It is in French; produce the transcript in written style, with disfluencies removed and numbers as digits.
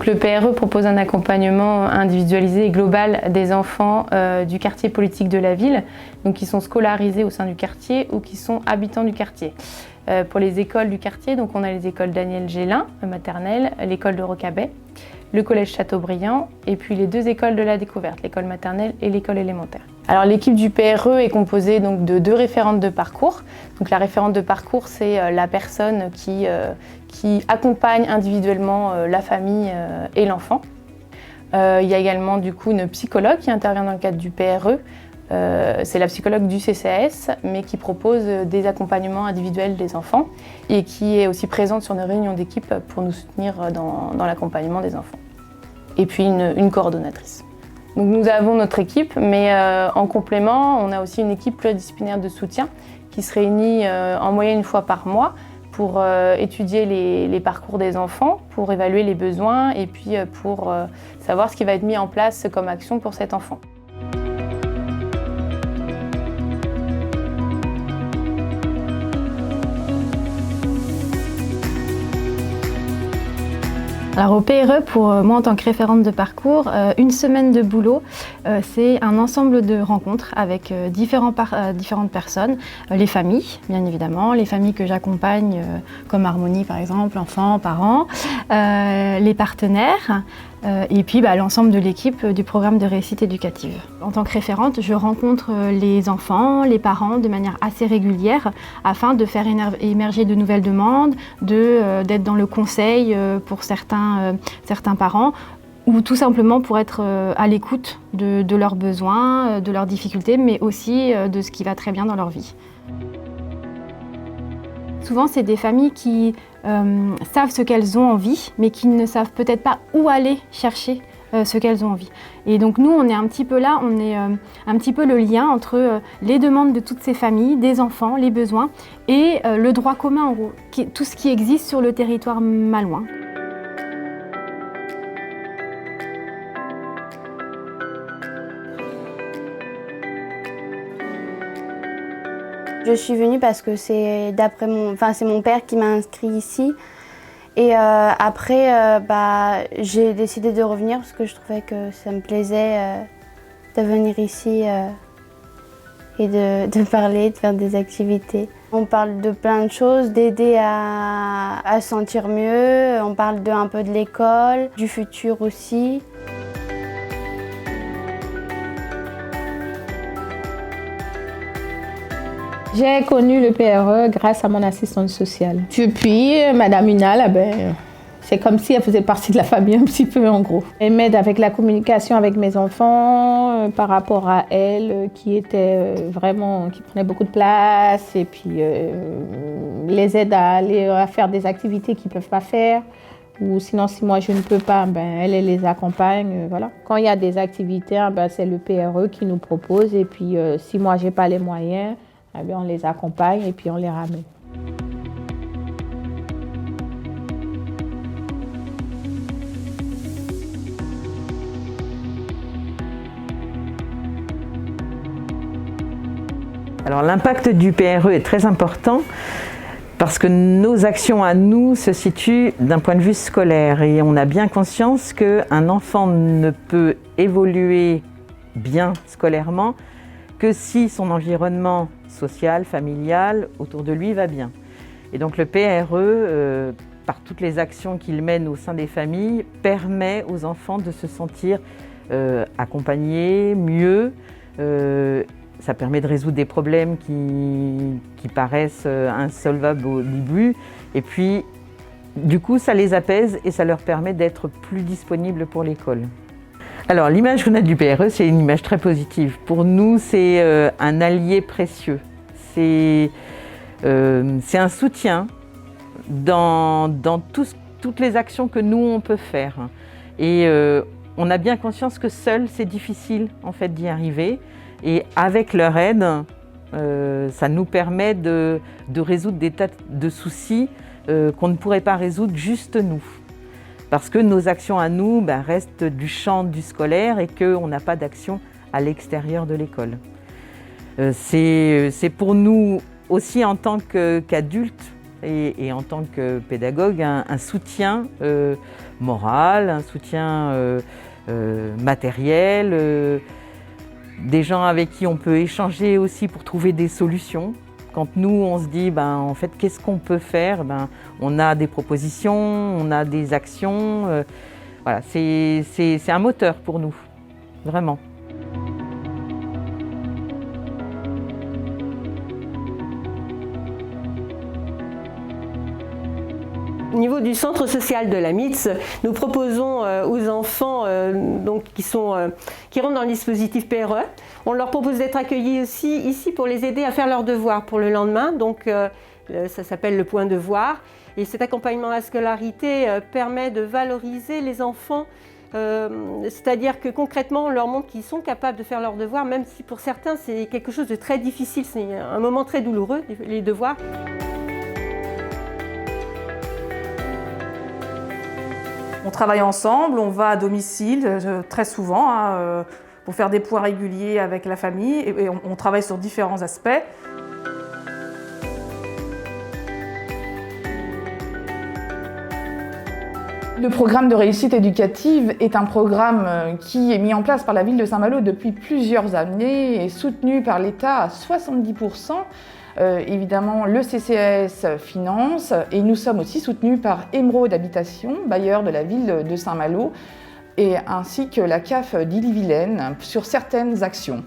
Donc le PRE propose un accompagnement individualisé et global des enfants du quartier politique de la ville, donc qui sont scolarisés au sein du quartier ou qui sont habitants du quartier. Pour les écoles du quartier, donc on a les écoles Daniel Gélin, maternelle, l'école de Rocabet, le collège Chateaubriand et puis les 2 écoles de la découverte, l'école maternelle et l'école élémentaire. Alors l'équipe du PRE est composée donc de 2 référentes de parcours. Donc la référente de parcours, c'est la personne qui accompagne individuellement la famille et l'enfant. Il y a également du coup une psychologue qui intervient dans le cadre du PRE. C'est la psychologue du CCAS, mais qui propose des accompagnements individuels des enfants et qui est aussi présente sur nos réunions d'équipe pour nous soutenir dans l'accompagnement des enfants. Et puis une coordonnatrice. Donc nous avons notre équipe, mais en complément, on a aussi une équipe pluridisciplinaire de soutien qui se réunit en moyenne 1 fois par mois pour étudier les parcours des enfants, pour évaluer les besoins et puis pour savoir ce qui va être mis en place comme action pour cet enfant. Alors au PRE, pour moi en tant que référente de parcours, une semaine de boulot, c'est un ensemble de rencontres avec différentes personnes, les familles bien évidemment, les familles que j'accompagne comme Harmonie par exemple, enfants, parents, les partenaires, et puis l'ensemble de l'équipe du programme de réussite éducative. En tant que référente, je rencontre les enfants, les parents de manière assez régulière afin de faire émerger de nouvelles demandes, d'être dans le conseil pour certains parents ou tout simplement pour être à l'écoute de leurs besoins, de leurs difficultés, mais aussi de ce qui va très bien dans leur vie. Souvent, c'est des familles qui savent ce qu'elles ont envie, mais qui ne savent peut-être pas où aller chercher ce qu'elles ont envie. Et donc nous, on est un petit peu là, on est un petit peu le lien entre les demandes de toutes ces familles, des enfants, les besoins, et le droit commun, en gros, tout ce qui existe sur le territoire malouin. Je suis venue parce que c'est mon père qui m'a inscrit ici. Et après, j'ai décidé de revenir parce que je trouvais que ça me plaisait de venir ici et de parler, de faire des activités. On parle de plein de choses, d'aider à se sentir mieux. On parle un peu de l'école, du futur aussi. J'ai connu le PRE grâce à mon assistante sociale. Depuis, Madame Unal, c'est comme si elle faisait partie de la famille un petit peu en gros. Elle m'aide avec la communication avec mes enfants par rapport à elle qui prenait beaucoup de place et puis les aide à aller à faire des activités qu'ils ne peuvent pas faire. Ou sinon, si moi je ne peux pas, elle les accompagne. Voilà. Quand il y a des activités, c'est le PRE qui nous propose et puis si moi je n'ai pas les moyens, on les accompagne et puis on les ramène. Alors l'impact du PRE est très important parce que nos actions à nous se situent d'un point de vue scolaire et on a bien conscience qu'un enfant ne peut évoluer bien scolairement que si son environnement social, familial, autour de lui va bien. Et donc le PRE, par toutes les actions qu'il mène au sein des familles, permet aux enfants de se sentir accompagnés, mieux. Ça permet de résoudre des problèmes qui paraissent insolvables au début. Et puis, du coup, ça les apaise et ça leur permet d'être plus disponibles pour l'école. Alors l'image qu'on a du PRE, c'est une image très positive. Pour nous, c'est un allié précieux. C'est un soutien dans toutes les actions que nous, on peut faire. Et on a bien conscience que seul, c'est difficile en fait, d'y arriver. Et avec leur aide, ça nous permet de résoudre des tas de soucis qu'on ne pourrait pas résoudre juste nous. Parce que nos actions à nous restent du champ du scolaire et qu'on n'a pas d'action à l'extérieur de l'école. C'est pour nous aussi en tant qu'adultes et en tant que pédagogue, un soutien moral, un soutien matériel, des gens avec qui on peut échanger aussi pour trouver des solutions. Quand nous, on se dit, en fait, qu'est-ce qu'on peut faire, on a des propositions, on a des actions. Voilà, c'est un moteur pour nous, vraiment. Au niveau du centre social de la MITS, nous proposons aux enfants qui rentrent dans le dispositif PRE, on leur propose d'être accueillis aussi ici pour les aider à faire leurs devoirs pour le lendemain. Donc ça s'appelle le point devoir. Et cet accompagnement à la scolarité permet de valoriser les enfants, c'est-à-dire que concrètement on leur montre qu'ils sont capables de faire leurs devoirs, même si pour certains c'est quelque chose de très difficile, c'est un moment très douloureux, les devoirs. On travaille ensemble, on va à domicile très souvent pour faire des points réguliers avec la famille et on travaille sur différents aspects. Le programme de réussite éducative est un programme qui est mis en place par la ville de Saint-Malo depuis plusieurs années et soutenu par l'État à 70%. Évidemment, le CCAS finance et nous sommes aussi soutenus par Émeraude Habitation, bailleur de la ville de Saint-Malo, ainsi que la CAF d'Ille-et-Vilaine sur certaines actions.